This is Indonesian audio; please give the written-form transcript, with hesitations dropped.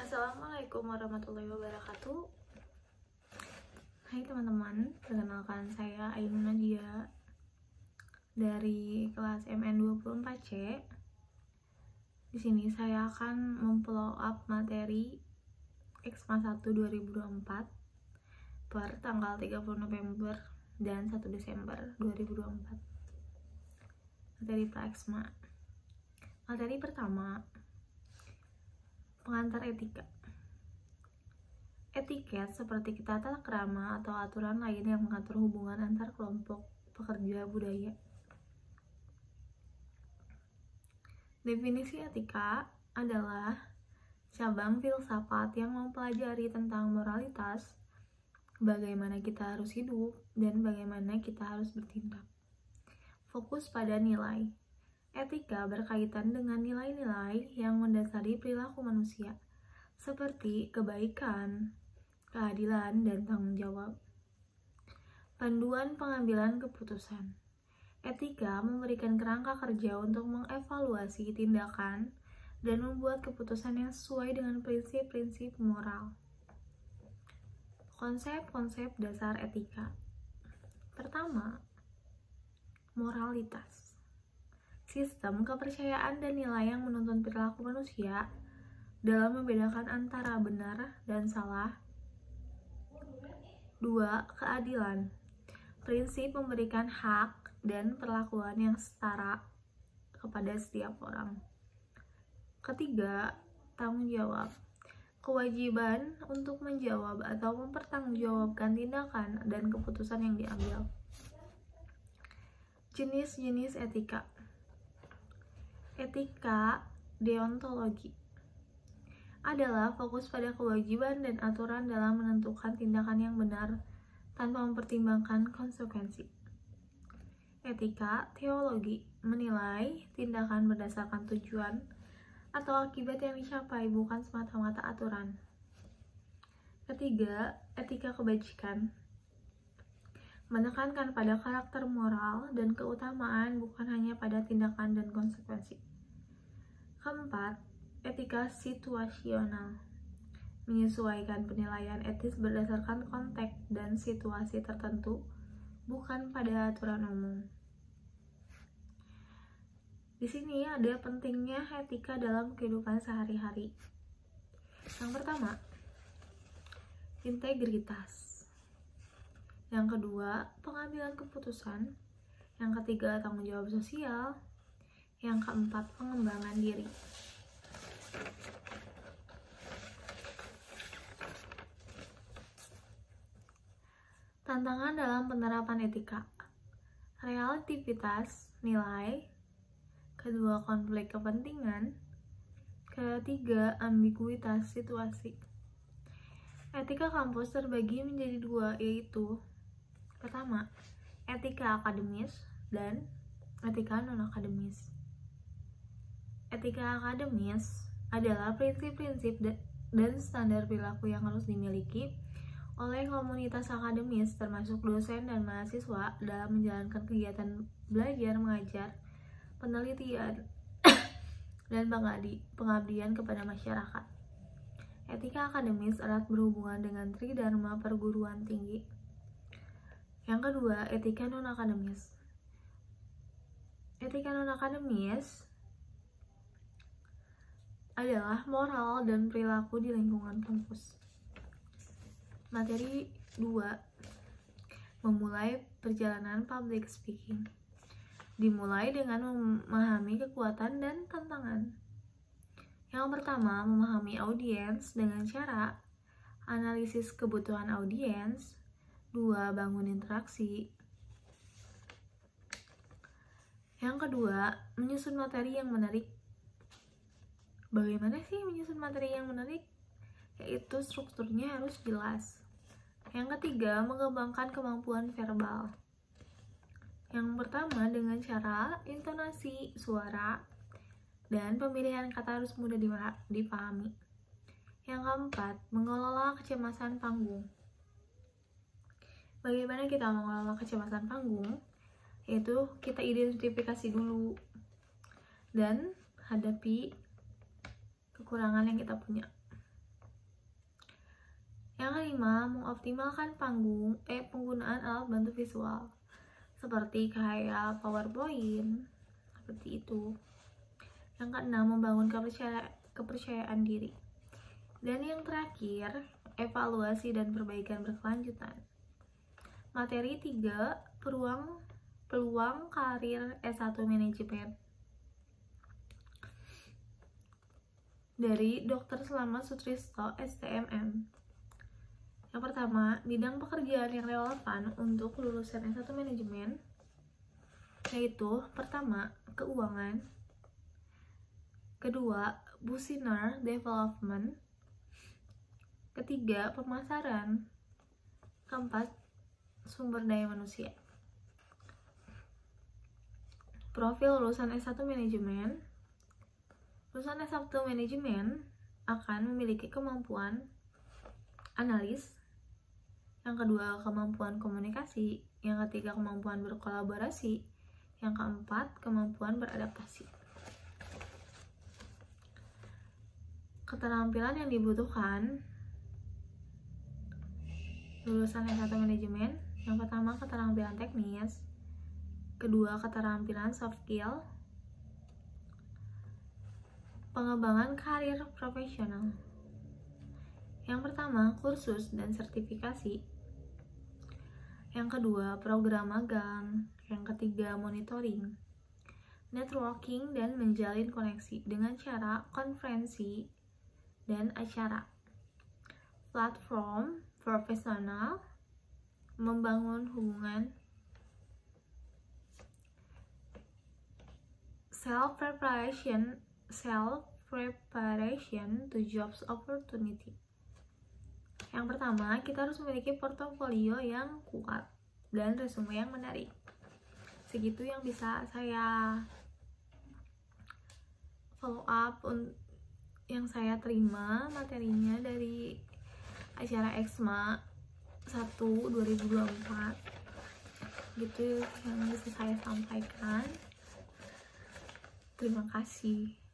Assalamualaikum warahmatullahi wabarakatuh. Hai teman-teman, perkenalkan saya Ainun Nadia dari kelas MN24C. Di sini saya akan memfollow up materi Eksma 1 2024 per tanggal 30 November dan 1 Desember 2024. Materi Praeksma. Materi pertama, pengantar etika. Etiket seperti tata krama atau aturan lain yang mengatur hubungan antar kelompok pekerja budaya. Definisi etika adalah cabang filsafat yang mempelajari tentang moralitas, bagaimana kita harus hidup, dan bagaimana kita harus bertindak. Fokus pada nilai. Etika berkaitan dengan nilai-nilai yang mendasari perilaku manusia, seperti kebaikan, keadilan, dan tanggung jawab. Panduan pengambilan keputusan. Etika memberikan kerangka kerja untuk mengevaluasi tindakan dan membuat keputusan yang sesuai dengan prinsip-prinsip moral. Konsep-konsep dasar etika. Pertama, moralitas. Sistem kepercayaan dan nilai yang menuntun perilaku manusia dalam membedakan antara benar dan salah. 2. Keadilan. Prinsip memberikan hak dan perlakuan yang setara kepada setiap orang. Ketiga, tanggung jawab. Kewajiban untuk menjawab atau mempertanggungjawabkan tindakan dan keputusan yang diambil. Jenis-jenis etika. Etika deontologi adalah fokus pada kewajiban dan aturan dalam menentukan tindakan yang benar tanpa mempertimbangkan konsekuensi. Etika teologi menilai tindakan berdasarkan tujuan atau akibat yang dicapai, bukan semata-mata aturan. Ketiga, etika kebajikan menekankan pada karakter moral dan keutamaan, bukan hanya pada tindakan dan konsekuensi. Keempat, etika situasional menyesuaikan penilaian etis berdasarkan konteks dan situasi tertentu, bukan pada aturan umum. Di sini ada pentingnya etika dalam kehidupan sehari-hari. Yang pertama, integritas. Yang kedua, pengambilan keputusan. Yang ketiga, tanggung jawab sosial. Yang keempat, pengembangan diri. Tantangan dalam penerapan etika. Relativitas nilai. Kedua, konflik kepentingan. Ketiga, ambiguitas situasi. Etika kampus terbagi menjadi dua, yaitu pertama, etika akademis dan etika non-akademis. Etika akademis adalah prinsip-prinsip dan standar perilaku yang harus dimiliki oleh komunitas akademis, termasuk dosen dan mahasiswa, dalam menjalankan kegiatan belajar mengajar, penelitian, dan pengabdian kepada masyarakat. Etika akademis erat berhubungan dengan tridharma perguruan tinggi. Yang kedua, etika non-akademis. Etika non-akademis adalah moral dan perilaku di lingkungan kampus. Materi 2, memulai perjalanan public speaking. Dimulai dengan memahami kekuatan dan tantangan. Yang pertama, memahami audiens dengan cara analisis kebutuhan audiens. 2. Bangun interaksi. Yang kedua, menyusun materi yang menarik. Bagaimana sih menyusun materi yang menarik? Yaitu strukturnya harus jelas. Yang ketiga, mengembangkan kemampuan verbal. Yang pertama, dengan cara intonasi suara dan pemilihan kata harus mudah dipahami. Yang keempat, mengelola kecemasan panggung. Bagaimana kita mengelola kecemasan panggung? Yaitu kita identifikasi dulu dan hadapi kekurangan yang kita punya. kelima, mengoptimalkan penggunaan alat bantu visual seperti kayak PowerPoint, seperti itu. Yang keenam, membangun kepercayaan diri. Dan yang terakhir, evaluasi dan perbaikan berkelanjutan. Materi 3, peluang karir S1 Manajemen dari Dr. Slamet Sutrisno, STMM. Yang pertama, bidang pekerjaan yang relevan untuk lulusan S1 Manajemen yaitu pertama, keuangan, kedua, business development, ketiga, pemasaran, keempat, sumber daya manusia. Profil lulusan S1 Manajemen. Lulusan S1 Manajemen akan memiliki kemampuan analis, yang kedua kemampuan komunikasi, yang ketiga kemampuan berkolaborasi, yang keempat kemampuan beradaptasi. Keterampilan yang dibutuhkan lulusan S1 Manajemen, yang pertama keterampilan teknis, kedua keterampilan soft skill, pengembangan karir profesional. Yang pertama, kursus dan sertifikasi. Yang kedua, program magang. Yang ketiga, monitoring, networking, dan menjalin koneksi dengan cara konferensi dan acara. Platform profesional, membangun hubungan, self-preparation to jobs opportunity. Yang pertama, kita harus memiliki portofolio yang kuat dan resume yang menarik. Segitu yang bisa saya follow up yang saya terima materinya dari acara EXMA 1 2024. Gitu yang bisa saya sampaikan. Terima kasih.